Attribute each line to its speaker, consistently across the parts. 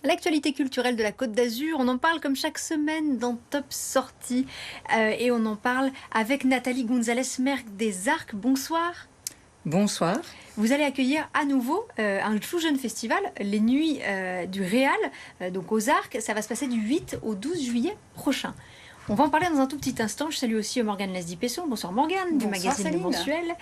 Speaker 1: L'actualité culturelle de la Côte d'Azur, on en parle comme chaque semaine dans Top Sortie. Et on en parle avec Nathalie Gonzalez-Merck des Arcs. Bonsoir.
Speaker 2: Bonsoir.
Speaker 1: Vous allez accueillir à nouveau un tout jeune festival, les Nuits du Réal, donc aux Arcs. Ça va se passer du 8 au 12 juillet prochain. On va en parler dans un tout petit instant. Je salue aussi Morgane Lesdie-Pesson. Bonsoir Morgane, du magazine Le Mensuel.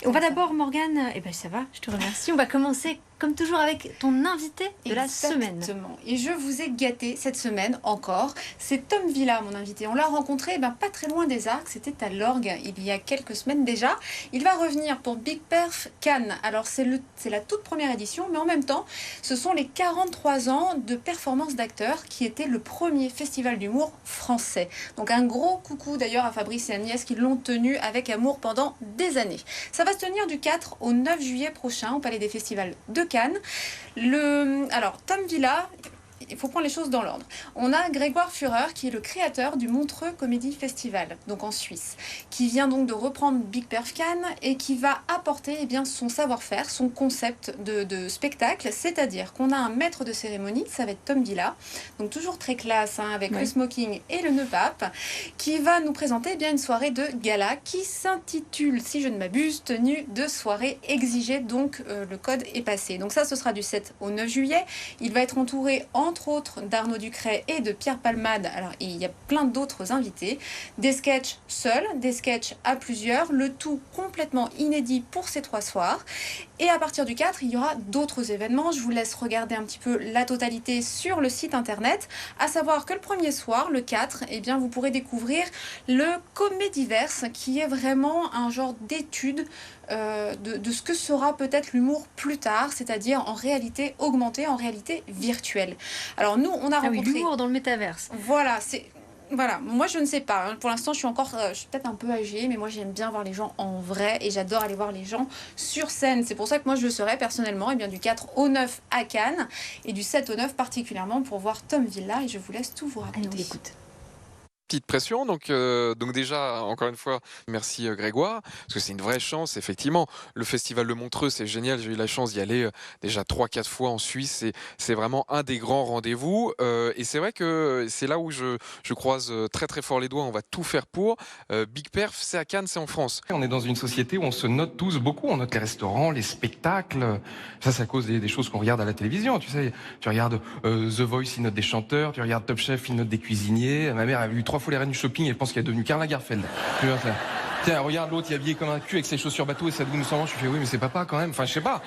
Speaker 1: Et on va d'abord, Morgane, ça va, je te remercie. On va commencer comme toujours avec ton invité de la semaine.
Speaker 3: Exactement. Et je vous ai gâté cette semaine encore. C'est Tom Villa, mon invité. On l'a rencontré pas très loin des Arcs. C'était à l'Orgue il y a quelques semaines déjà. Il va revenir pour Big Perf Cannes. Alors c'est la toute première édition, mais en même temps, ce sont les 43 ans de performance d'acteurs qui était le premier festival d'humour français. Donc un gros coucou d'ailleurs à Fabrice et Agnès qui l'ont tenu avec amour pendant des années. Ça va se tenir du 4 au 9 juillet prochain au Palais des Festivals de Cannes. Alors, Tom Villa, il faut prendre les choses dans l'ordre. On a Grégoire Führer, qui est le créateur du Montreux Comedy Festival, donc en Suisse, qui vient donc de reprendre Big Perf Cannes et qui va apporter son savoir-faire, son concept de spectacle, c'est-à-dire qu'on a un maître de cérémonie, ça va être Tom Villa, donc toujours très classe, avec le smoking et le nœud pape, qui va nous présenter une soirée de gala qui s'intitule, si je ne m'abuse, tenue de soirée exigée, donc le code est passé. Donc ça, ce sera du 7 au 9 juillet. Il va être entouré entre autres d'Arnaud Ducret et de Pierre Palmade. Alors il y a plein d'autres invités, des sketchs seuls, des sketchs à plusieurs, le tout complètement inédit pour ces 3 soirs. Et à partir du 4, il y aura d'autres événements. Je vous laisse regarder un petit peu la totalité sur le site internet, à savoir que le premier soir, le 4, vous pourrez découvrir le Comédiverse, qui est vraiment un genre d'étude de ce que sera peut-être l'humour plus tard, c'est-à-dire en réalité augmentée, en réalité virtuelle. Alors nous, on a rencontré...
Speaker 1: l'humour dans le métaverse.
Speaker 3: Voilà, moi je ne sais pas. Pour l'instant, je suis peut-être un peu âgée, mais moi j'aime bien voir les gens en vrai et j'adore aller voir les gens sur scène. C'est pour ça que moi je serai personnellement du 4 au 9 à Cannes et du 7 au 9 particulièrement pour voir Tom Villa, et je vous laisse tout vous raconter.
Speaker 1: Allez, on l'écoute.
Speaker 4: Petite pression, donc déjà, encore une fois, merci Grégoire, parce que c'est une vraie chance, effectivement. Le festival de Montreux, c'est génial, j'ai eu la chance d'y aller déjà 3-4 fois en Suisse, c'est vraiment un des grands rendez-vous, et c'est vrai que c'est là où je croise très très fort les doigts, on va tout faire pour. Big Perf, c'est à Cannes, c'est en France.
Speaker 5: On est dans une société où on se note tous beaucoup, on note les restaurants, les spectacles, ça c'est à cause des choses qu'on regarde à la télévision, tu sais, tu regardes The Voice, il note des chanteurs, tu regardes Top Chef, il note des cuisiniers, ma mère a vu 3 fois les reines du shopping et je pense qu'elle est devenue Karl Lagerfeld. Tiens, regarde l'autre, il est habillé comme un cul avec ses chaussures bateau et sa doudoune sans manche. Je fais oui, mais c'est papa quand même. Enfin, je sais pas.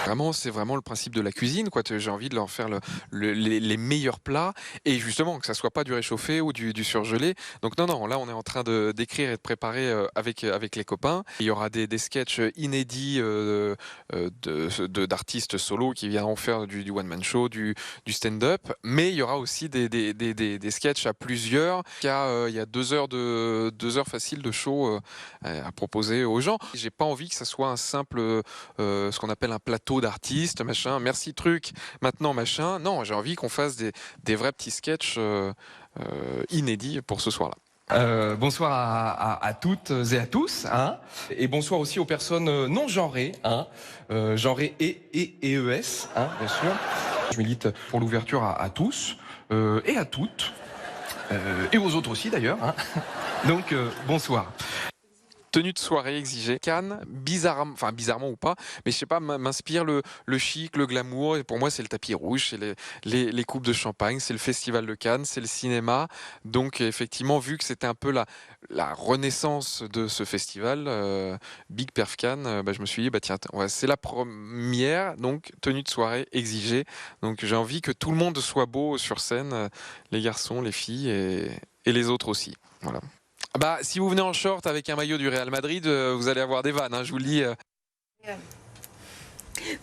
Speaker 4: Vraiment, c'est vraiment le principe de la cuisine, quoi. J'ai envie de leur faire les meilleurs plats, et justement que ça soit pas du réchauffé ou du surgelé. Donc non, là on est en train d'écrire et de préparer avec les copains. Il y aura des sketchs inédits d'artistes solo qui viendront faire du one man show, du stand-up, mais il y aura aussi des sketchs à plusieurs. Il y a 2 heures faciles de show à proposer aux gens. J'ai pas envie que ça soit un simple ce qu'on appelle un plateau d'artistes, machin, merci truc, maintenant machin. Non, j'ai envie qu'on fasse des vrais petits sketchs inédits pour ce soir-là.
Speaker 5: Bonsoir à toutes et à tous, et bonsoir aussi aux personnes non genrées, genrées et ES, bien sûr. Je milite pour l'ouverture à tous et à toutes, et aux autres aussi d'ailleurs. Donc bonsoir.
Speaker 4: Tenue de soirée exigée. Cannes, bizarrement ou pas, mais je sais pas, m'inspire le chic, le glamour. Et pour moi, c'est le tapis rouge, c'est les coupes de champagne, c'est le festival de Cannes, c'est le cinéma. Donc effectivement, vu que c'était un peu la renaissance de ce festival, Big Perf Cannes, je me suis dit, tiens, c'est la première, donc tenue de soirée exigée. Donc j'ai envie que tout le monde soit beau sur scène, les garçons, les filles et les autres aussi. Voilà. Si vous venez en short avec un maillot du Real Madrid, vous allez avoir des vannes, je vous le dis.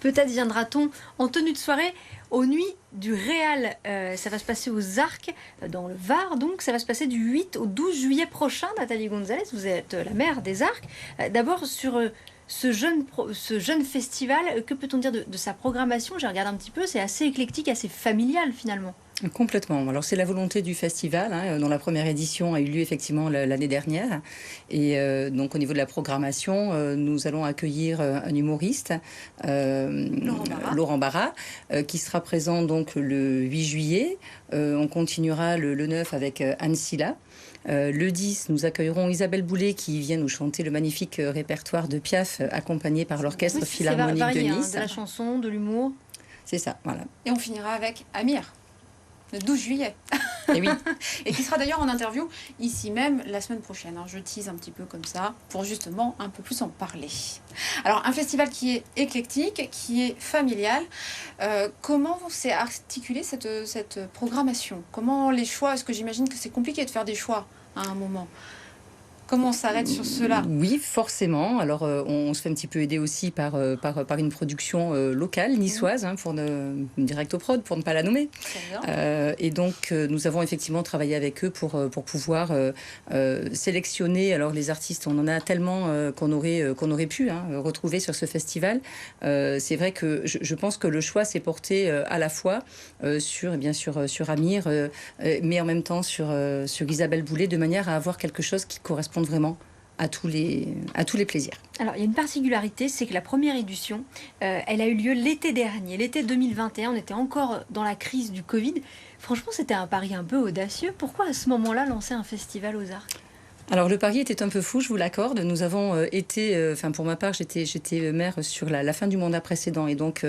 Speaker 1: Peut-être viendra-t-on en tenue de soirée aux Nuits du Réal. Ça va se passer aux Arcs, dans le Var, donc. Ça va se passer du 8 au 12 juillet prochain. Nathalie Gonzalez, vous êtes la maire des Arcs. D'abord, sur ce jeune festival, que peut-on dire de sa programmation? J'ai regardé un petit peu, c'est assez éclectique, assez familial finalement.
Speaker 2: Complètement. Alors c'est la volonté du festival, hein, dont la première édition a eu lieu effectivement l'année dernière. Et donc au niveau de la programmation, nous allons accueillir un humoriste, Laurent Barra, qui sera présent donc le 8 juillet. On continuera le 9 avec Anne Silla. Le 10, nous accueillerons Isabelle Boulay qui vient nous chanter le magnifique répertoire de Piaf, accompagné par l'Orchestre Philharmonique de Nice.
Speaker 1: De la chanson, de l'humour.
Speaker 2: C'est ça, voilà.
Speaker 3: Et on finira avec Amir, le 12 juillet.
Speaker 2: Et oui.
Speaker 3: Et qui sera d'ailleurs en interview ici même la semaine prochaine. Je tease un petit peu comme ça pour justement un peu plus en parler. Alors un festival qui est éclectique, qui est familial. Comment s'est articulée cette programmation? Comment les choix? Est-ce que j'imagine que c'est compliqué de faire des choix à un moment? Comment on s'arrête sur cela?
Speaker 2: Oui, forcément. Alors, on se fait un petit peu aider aussi par une production locale, niçoise, hein, direct au prod, pour ne pas la nommer. Et donc, nous avons effectivement travaillé avec eux pour pouvoir sélectionner. Alors, les artistes, on en a tellement qu'on aurait pu retrouver sur ce festival. C'est vrai que je pense que le choix s'est porté à la fois sur Amir, mais en même temps sur Isabelle Boulay, de manière à avoir quelque chose qui correspond vraiment à tous les plaisirs.
Speaker 1: Alors, il y a une particularité, c'est que la première édition, elle a eu lieu l'été dernier, l'été 2021. On était encore dans la crise du Covid. Franchement, c'était un pari un peu audacieux. Pourquoi, à ce moment-là, lancer un festival aux Arcs?
Speaker 2: Alors le pari était un peu fou, je vous l'accorde. Nous avons été, pour ma part, j'étais maire sur la fin du mandat précédent et donc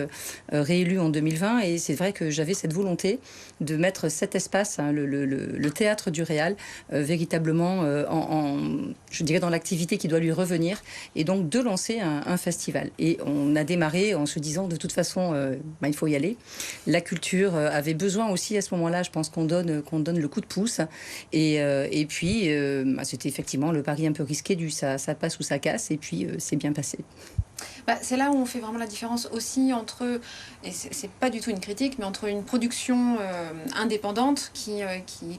Speaker 2: réélue en 2020. Et c'est vrai que j'avais cette volonté de mettre cet espace, le théâtre du Réal, véritablement je dirais dans l'activité qui doit lui revenir, et donc de lancer un festival. Et on a démarré en se disant de toute façon, il faut y aller. La culture avait besoin aussi à ce moment-là, je pense qu'on donne le coup de pouce. Et puis c'était effectivement le pari un peu risqué du ça passe ou ça casse, et puis c'est bien passé.
Speaker 3: C'est là où on fait vraiment la différence aussi entre, et c'est pas du tout une critique, mais entre une production indépendante qui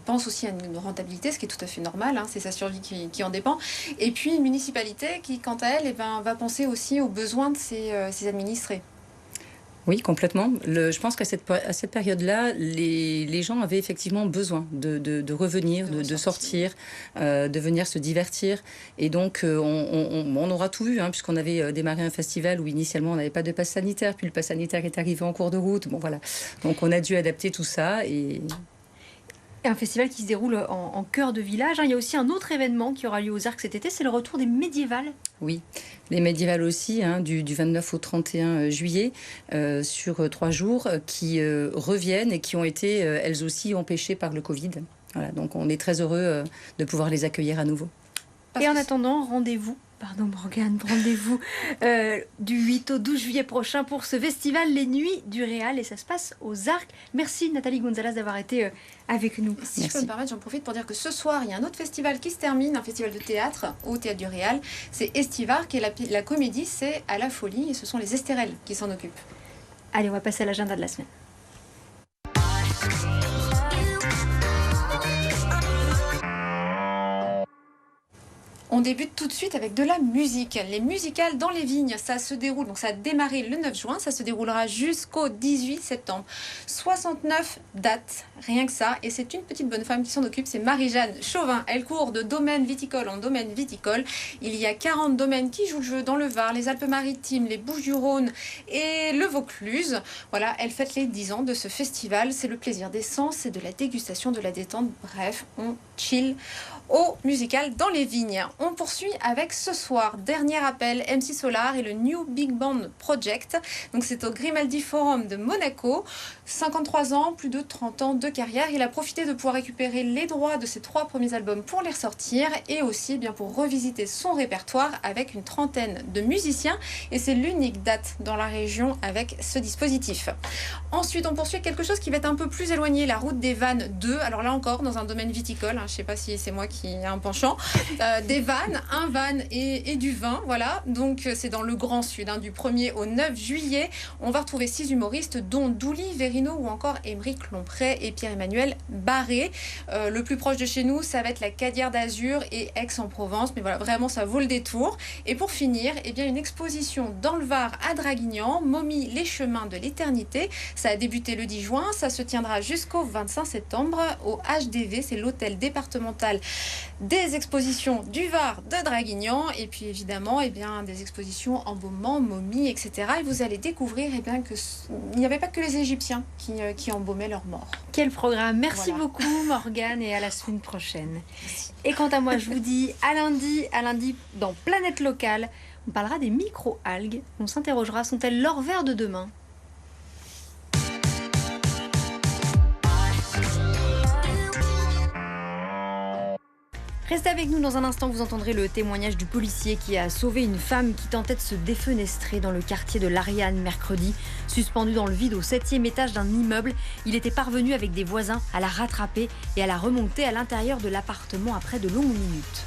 Speaker 3: pense aussi à une rentabilité, ce qui est tout à fait normal, c'est sa survie qui en dépend, et puis une municipalité qui, quant à elle, va penser aussi aux besoins de ses administrés.
Speaker 2: Oui, complètement. Je pense qu'à cette période-là, les gens avaient effectivement besoin de revenir, de sortir, de venir se divertir. Et donc, on aura tout vu, puisqu'on avait démarré un festival où initialement on n'avait pas de passe sanitaire, puis le passe sanitaire est arrivé en cours de route. Bon, voilà. Donc, on a dû adapter tout ça. Et
Speaker 1: un festival qui se déroule en cœur de village. Il y a aussi un autre événement qui aura lieu aux Arcs cet été, c'est le retour des médiévales.
Speaker 2: Oui, les médiévales aussi, du 29 au 31 juillet, sur 3 jours, qui reviennent et qui ont été, elles aussi, empêchées par le Covid. Voilà, donc on est très heureux de pouvoir les accueillir à nouveau.
Speaker 1: Et en attendant, rendez-vous du 8 au 12 juillet prochain pour ce festival Les Nuits du Réal, et ça se passe aux Arcs. Merci Nathalie Gonzalez d'avoir été avec nous.
Speaker 3: Si je peux me permettre, j'en profite pour dire que ce soir, il y a un autre festival qui se termine, un festival de théâtre au Théâtre du Réal. C'est Estivarque, et la comédie, c'est à la Folie, et ce sont les Estérelles qui s'en occupent.
Speaker 1: Allez, on va passer à l'agenda de la semaine. On
Speaker 3: débute tout de suite avec de la musique. Les musicales dans les vignes, ça se déroule, donc ça a démarré le 9 juin, ça se déroulera jusqu'au 18 septembre. 69 dates, rien que ça, et c'est une petite bonne femme qui s'en occupe, c'est Marie-Jeanne Chauvin. Elle court de domaine viticole en domaine viticole. Il y a 40 domaines qui jouent le jeu dans le Var, les Alpes-Maritimes, les Bouches-du-Rhône et le Vaucluse. Voilà, elle fête les 10 ans de ce festival. C'est le plaisir des sens, c'est de la dégustation, de la détente. Bref, on chill au musical dans les vignes. On poursuit avec ce soir, dernier appel, MC Solar et le New Big Band Project. Donc c'est au Grimaldi Forum de Monaco. 53 ans, plus de 30 ans de carrière. Il a profité de pouvoir récupérer les droits de ses 3 premiers albums pour les ressortir et aussi bien pour revisiter son répertoire avec une trentaine de musiciens. Et c'est l'unique date dans la région avec ce dispositif. Ensuite, on poursuit avec quelque chose qui va être un peu plus éloigné, la route des Vannes 2. Alors là encore, dans un domaine viticole, je ne sais pas si c'est moi qui ai un penchant, des vannes, un van et du vin. Voilà, donc c'est dans le Grand Sud, hein, du 1er au 9 juillet. On va retrouver 6 humoristes, dont Douli Verino ou encore Émeric Lompré et Pierre-Emmanuel Barré. Le plus proche de chez nous, ça va être la Cadière d'Azur et Aix-en-Provence. Mais voilà, vraiment, ça vaut le détour. Et pour finir, eh bien, une exposition dans le Var à Draguignan, Momie, les chemins de l'éternité. Ça a débuté le 10 juin, ça se tiendra jusqu'au 25 septembre au HDV, c'est l'hôtel départemental des expositions du Var de Draguignan. Et puis évidemment, eh bien, des expositions embaumement, momies, etc. Et vous allez découvrir eh bien, qu'il n'y avait pas que les Égyptiens qui embaumaient leurs morts.
Speaker 1: Quel programme. Merci
Speaker 3: Voilà.
Speaker 1: beaucoup Morgane et à la semaine prochaine. Et quant à moi, je vous dis à lundi dans Planète Locale, on parlera des micro-algues. On s'interrogera, sont-elles l'or vert de demain ? Restez avec nous dans un instant, vous entendrez le témoignage du policier qui a sauvé une femme qui tentait de se défenestrer dans le quartier de l'Ariane mercredi. Suspendu dans le vide au 7e étage d'un immeuble, il était parvenu avec des voisins à la rattraper et à la remonter à l'intérieur de l'appartement après de longues minutes.